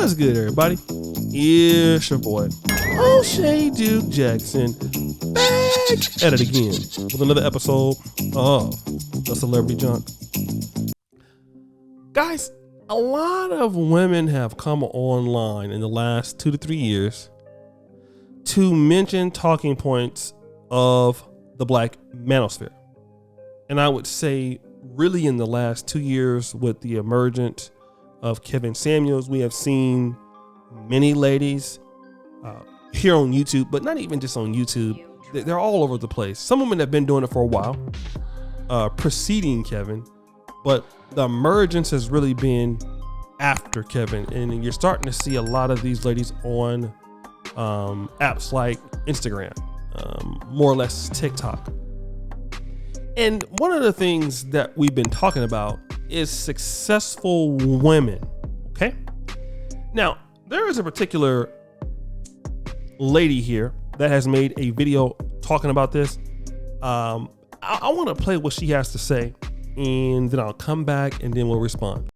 What's good, everybody? It's your boy, O'Shea Duke Jackson, back at it again with another episode of The Celebrity Junk. Guys, a lot of women have come online in the last 2 to 3 years to mention talking points of the black manosphere. And I would say really in the last 2 years with the emergence of Kevin Samuels, we have seen many ladies here on YouTube, but not even just on YouTube. They're all over the place. Some women have been doing it for a while, preceding Kevin, but the emergence has really been after Kevin. And you're starting to see a lot of these ladies on apps like Instagram, more or less TikTok. And one of the things that we've been talking about is successful women. Okay. Now, there is a particular lady here that has made a video talking about this. I want to play what she has to say, and then I'll come back and then we'll respond.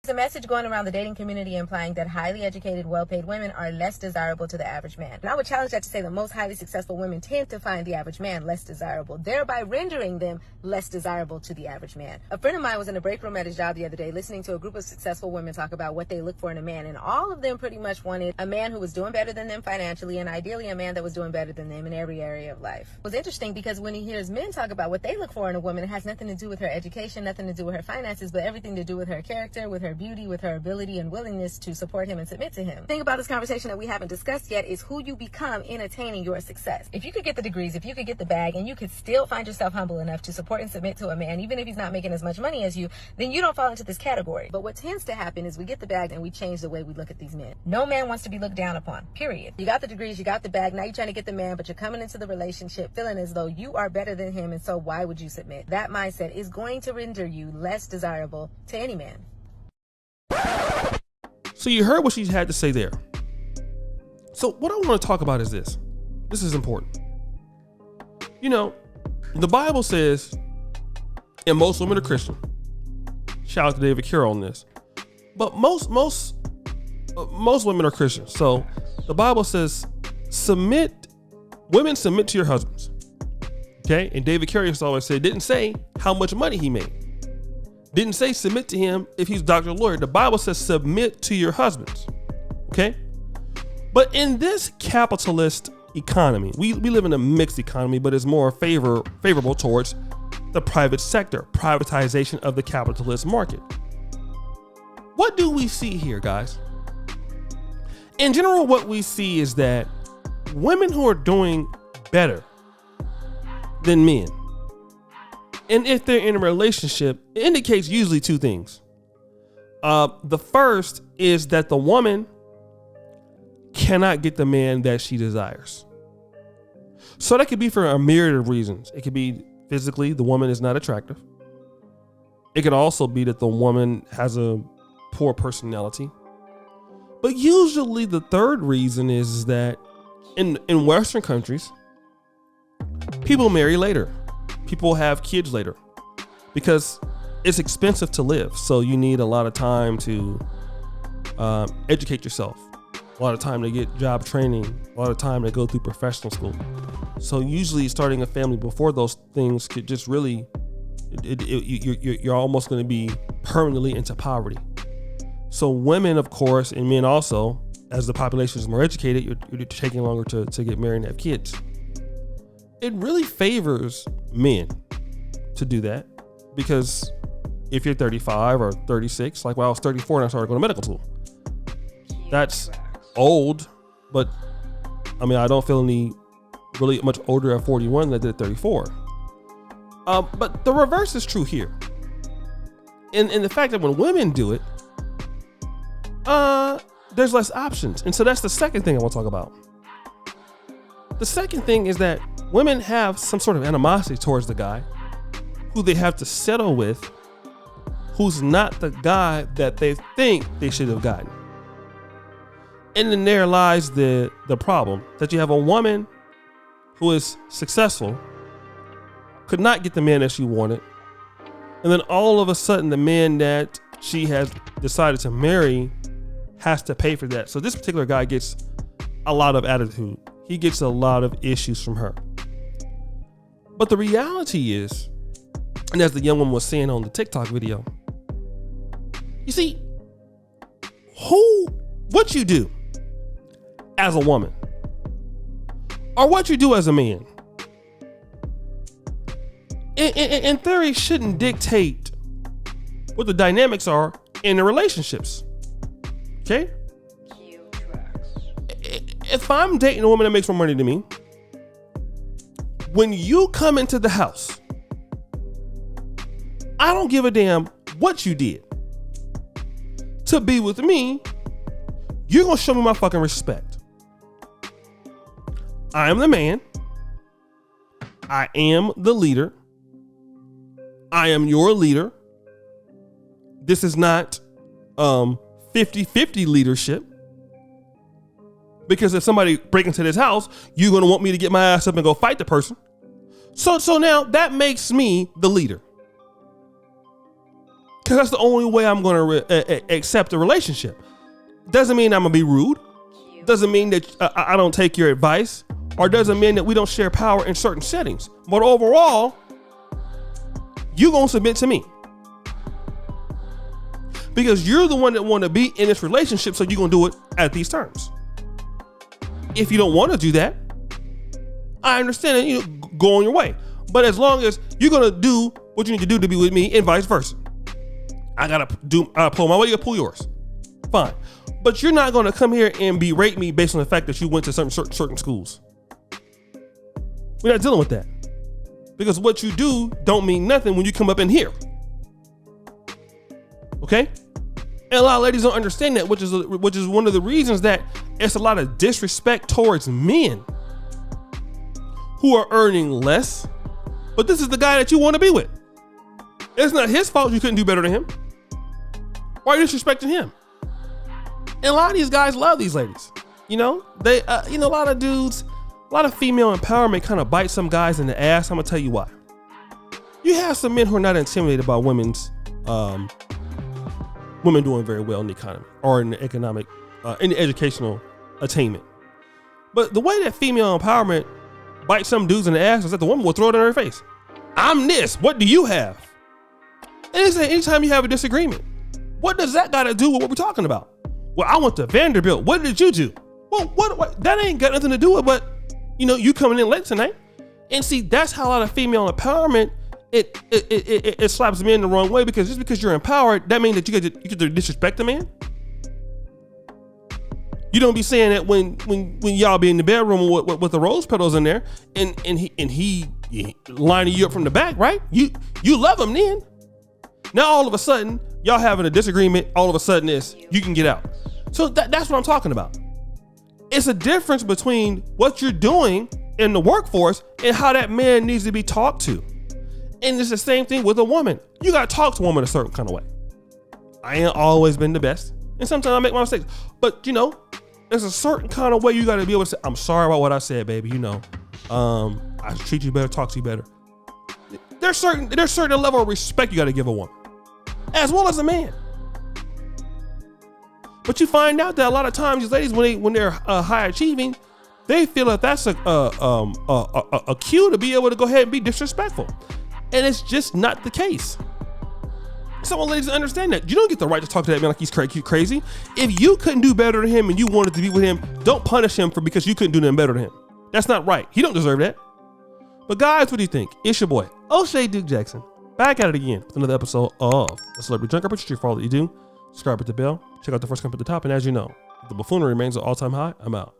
There's a message going around the dating community implying that highly educated, well-paid women are less desirable to the average man. And I would challenge that to say that most highly successful women tend to find the average man less desirable, thereby rendering them less desirable to the average man. A friend of mine was in a break room at his job the other day listening to a group of successful women talk about what they look for in a man, and all of them pretty much wanted a man who was doing better than them financially, and ideally a man that was doing better than them in every area of life. It was interesting because when he hears men talk about what they look for in a woman, it has nothing to do with her education, nothing to do with her finances, but everything to do with her character, with her beauty, with her ability and willingness to support him and submit to him. The thing about this conversation that we haven't discussed yet is who you become in attaining your success. If you could get the degrees, if you could get the bag, and you could still find yourself humble enough to support and submit to a man, even if he's not making as much money as you, then you don't fall into this category. But what tends to happen is we get the bag and we change the way we look at these men. No man wants to be looked down upon, period. You got the degrees, you got the bag, now you're trying to get the man, but you're coming into the relationship feeling as though you are better than him, and so why would you submit? That mindset is going to render you less desirable to any man. So you heard what she had to say there. So what I want to talk about is this. This is important. You know, the Bible says, and most women are Christian. Shout out to David Carroll on this. But most women are Christian. So the Bible says, women submit to your husbands. Okay? And David Carroll used to always say, it didn't say how much money he made. Didn't say submit to him if he's a doctor or lawyer. The Bible says submit to your husbands. Okay? But in this capitalist economy, we live in a mixed economy, but it's more favorable towards the private sector, privatization of the capitalist market. What do we see here, guys? In general, what we see is that women who are doing better than men, and if they're in a relationship, it indicates usually two things. The first is that the woman cannot get the man that she desires. So that could be for a myriad of reasons. It could be physically, the woman is not attractive. It could also be that the woman has a poor personality. But usually the third reason is that in Western countries, people marry later. People have kids later because it's expensive to live. So you need a lot of time to educate yourself, a lot of time to get job training, a lot of time to go through professional school. So usually starting a family before those things could just really, you're almost going to be permanently into poverty. So women, of course, and men also, as the population is more educated, you're taking longer to get married and have kids. It really favors men to do that because if you're 35 or 36, like when I was 34 and I started going to medical school, that's old, but I mean, I don't feel any really much older at 41 than I did at 34. But the reverse is true here. And the fact that when women do it, there's less options. And so that's the second thing I want to talk about. The second thing is that women have some sort of animosity towards the guy who they have to settle with, who's not the guy that they think they should have gotten. And then there lies the problem that you have a woman who is successful, could not get the man that she wanted, and then all of a sudden the man that she has decided to marry has to pay for that. So this particular guy gets a lot of attitude. He gets a lot of issues from her. But the reality is, and as the young woman was saying on the TikTok video, you see, what you do as a woman or what you do as a man, in theory, shouldn't dictate what the dynamics are in the relationships. Okay? If I'm dating a woman that makes more money than me, when you come into the house, I don't give a damn what you did to be with me. You're gonna show me my fucking respect. I am the man. I am the leader. I am your leader. This is not 50-50 leadership. Because if somebody breaks into this house, you're going to want me to get my ass up and go fight the person. So now that makes me the leader. Because that's the only way I'm going to accept a relationship. Doesn't mean I'm going to be rude. Doesn't mean that I don't take your advice. Or doesn't mean that we don't share power in certain settings. But overall, you're going to submit to me. Because you're the one that want to be in this relationship, so you're going to do it at these terms. If you don't want to do that, I understand it, go on your way. But as long as you're going to do what you need to do to be with me and vice versa. I pull my way, you pull yours. Fine. But you're not going to come here and berate me based on the fact that you went to certain schools. We're not dealing with that. Because what you do don't mean nothing when you come up in here. Okay? And a lot of ladies don't understand that, which is one of the reasons that it's a lot of disrespect towards men who are earning less, but this is the guy that you want to be with. It's not his fault you couldn't do better than him. Why are you disrespecting him? And a lot of these guys love these ladies. They, a lot of dudes, a lot of female empowerment kind of bites some guys in the ass. I'm gonna tell you why. You have some men who are not intimidated by women doing very well in the economy or in the economic, in the educational attainment. But the way that female empowerment bites some dudes in the ass is that the woman will throw it in her face. I'm this. What do you have? And it's like anytime you have a disagreement, what does that got to do with what we're talking about? Well, I went to Vanderbilt. What did you do? Well, what that ain't got nothing to do with what, you coming in late tonight. And see, that's how a lot of female empowerment, it slaps men the wrong way, because just because you're empowered, that means that you get to disrespect the man. You don't be saying that when y'all be in the bedroom with the rose petals in there and he lining you up from the back, right? You love him then. Now all of a sudden y'all having a disagreement, all of a sudden you can get out. So that's what I'm talking about. It's a difference between what you're doing in the workforce and how that man needs to be talked to. And it's the same thing with a woman. You got to talk to a woman a certain kind of way. I ain't always been the best. And sometimes I make my mistakes. But, there's a certain kind of way you got to be able to say, I'm sorry about what I said, baby. I treat you better, talk to you better. There's certain level of respect you got to give a woman, as well as a man. But you find out that a lot of times these ladies, when they're high achieving, they feel that that's a cue to be able to go ahead and be disrespectful. And it's just not the case. Some ladies understand that. You don't get the right to talk to that man like he's crazy. If you couldn't do better than him and you wanted to be with him, don't punish him because you couldn't do nothing better than him. That's not right. He don't deserve that. But guys, what do you think? It's your boy, O'Shea Duke Jackson, back at it again with another episode of The Celebrity Junker. Appreciate you for all that you do. Subscribe, hit the bell. Check out the first comment at the top. And as you know, the buffoonery remains at all-time high. I'm out.